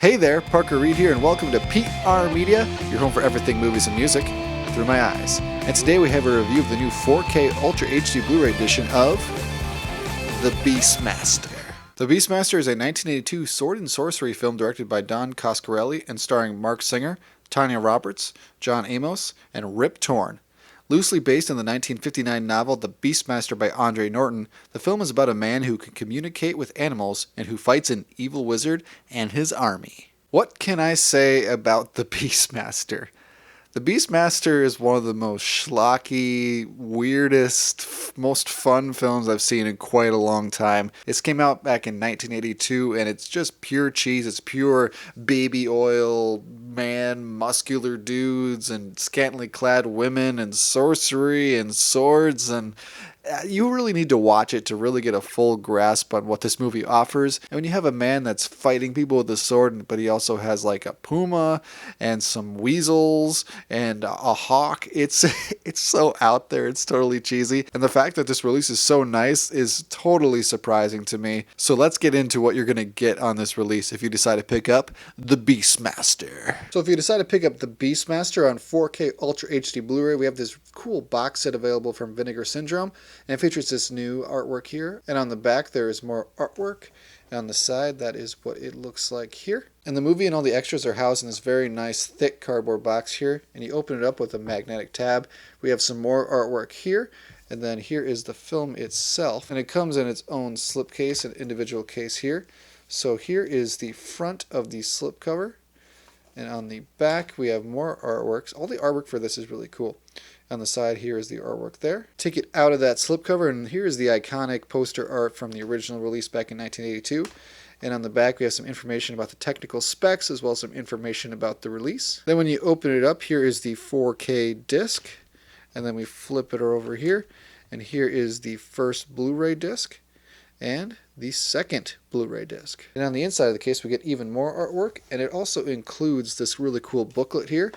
Hey there, Parker Reed here, and welcome to PR Media, your home for everything movies and music through my eyes. And today we have a review of the new 4K Ultra HD Blu-ray edition of The Beastmaster. The Beastmaster is a 1982 sword and sorcery film directed by Don Coscarelli and starring Mark Singer, Tanya Roberts, John Amos, and Rip Torn. Loosely based on the 1959 novel The Beastmaster by Andre Norton, the film is about a man who can communicate with animals and who fights an evil wizard and his army. What can I say about The Beastmaster? The Beastmaster is one of the most schlocky, weirdest, most fun films I've seen in quite a long time. This came out back in 1982, and it's just pure cheese. It's pure baby oil, man, muscular dudes, and scantily clad women, and sorcery, and swords, and you really need to watch it to really get a full grasp on what this movie offers. And when you have a man that's fighting people with a sword, but he also has like a puma and some weasels and a hawk, it's so out there. It's totally cheesy. And the fact that this release is so nice is totally surprising to me. So let's get into what you're going to get on this release if you decide to pick up The Beastmaster. So if you decide to pick up The Beastmaster on 4K Ultra HD Blu-ray, we have this cool box set available from Vinegar Syndrome. And it features this new artwork here. And on the back, there is more artwork. And on the side, that is what it looks like here. And the movie and all the extras are housed in this very nice, thick cardboard box here. And you open it up with a magnetic tab. We have some more artwork here. And then here is the film itself. And it comes in its own slipcase and individual case here. So here is the front of the slipcover. And on the back, we have more artworks. All the artwork for this is really cool. On the side, here is the artwork there. Take it out of that slipcover, and here is the iconic poster art from the original release back in 1982. And on the back, we have some information about the technical specs, as well as some information about the release. Then when you open it up, here is the 4K disc. And then we flip it over here. And here is the first Blu-ray disc. And the second Blu-ray disc. And on the inside of the case, we get even more artwork, and it also includes this really cool booklet here,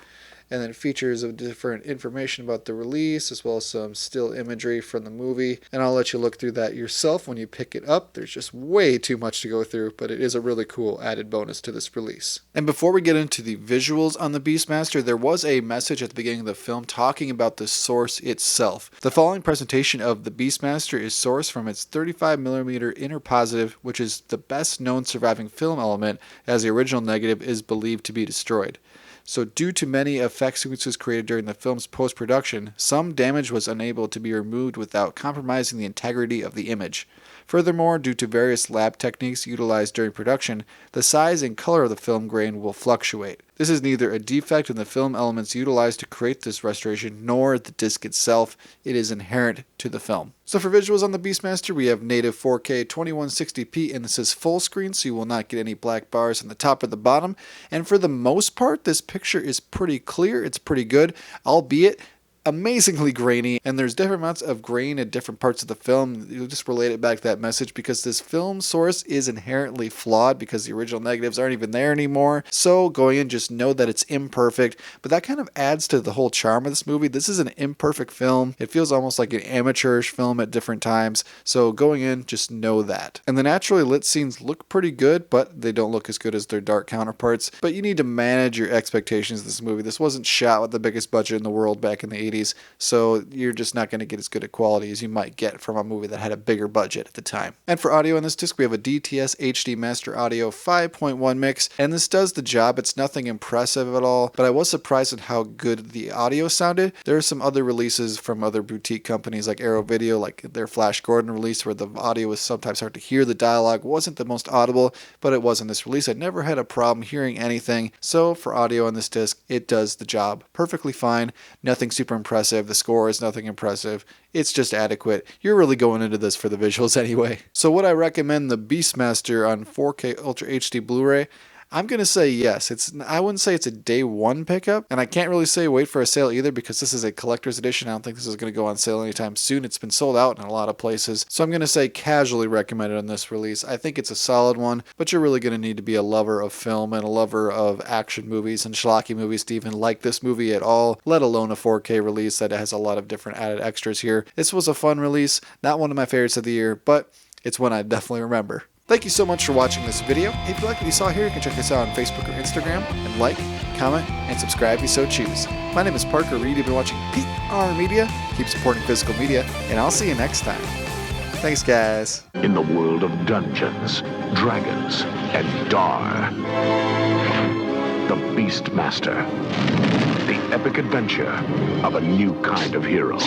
and then features of different information about the release, as well as some still imagery from the movie. And I'll let you look through that yourself when you pick it up. There's just way too much to go through, but it is a really cool added bonus to this release. And before we get into the visuals on the Beastmaster, there was a message at the beginning of the film talking about the source itself. The following presentation of the Beastmaster is sourced from its 35mm inner positive, which is the best known surviving film element, as the original negative is believed to be destroyed. So due to many effect sequences created during the film's post-production, some damage was unable to be removed without compromising the integrity of the image. Furthermore, due to various lab techniques utilized during production, the size and color of the film grain will fluctuate. This is neither a defect in the film elements utilized to create this restoration, nor the disc itself. It is inherent to the film. So for visuals on the Beastmaster, we have native 4K 2160p, and this is full screen, so you will not get any black bars on the top or the bottom. And for the most part, this picture is pretty clear. It's pretty good, albeit amazingly grainy, and there's different amounts of grain in different parts of the film. You'll just relate it back to that message, because this film source is inherently flawed because the original negatives aren't even there anymore. So going in, just know that it's imperfect, but that kind of adds to the whole charm of this movie. This is an imperfect film. It feels almost like an amateurish film at different times, so going in, just know that. And the naturally lit scenes look pretty good, but they don't look as good as their dark counterparts. But you need to manage your expectations of this movie. This wasn't shot with the biggest budget in the world back in the 80s. So you're just not going to get as good a quality as you might get from a movie that had a bigger budget at the time. And for audio on this disc, we have a DTS HD Master Audio 5.1 mix, and this does the job. It's nothing impressive at all, but I was surprised at how good the audio sounded. There are some other releases from other boutique companies like Arrow Video, like their Flash Gordon release, where the audio was sometimes hard to hear. The dialogue wasn't the most audible, but it was in this release. I never had a problem hearing anything. So for audio on this disc, it does the job perfectly fine. Nothing super impressive. The score is nothing impressive. It's just adequate. You're really going into this for the visuals anyway. So would I recommend the Beastmaster on 4K Ultra HD Blu-ray? I'm going to say yes. I wouldn't say it's a day one pickup, and I can't really say wait for a sale either, because this is a collector's edition. I don't think this is going to go on sale anytime soon. It's been sold out in a lot of places. So I'm going to say casually recommend it on this release. I think it's a solid one, but you're really going to need to be a lover of film and a lover of action movies and schlocky movies to even like this movie at all, let alone a 4K release that has a lot of different added extras here. This was a fun release, not one of my favorites of the year, but it's one I definitely remember. Thank you so much for watching this video. If you like what you saw here, you can check us out on Facebook or Instagram, and like, comment, and subscribe if you so choose. My name is Parker Reed. You've been watching PR Media. Keep supporting physical media, and I'll see you next time. Thanks, guys. In the world of dungeons, dragons, and Dar, the Beastmaster, the epic adventure of a new kind of hero.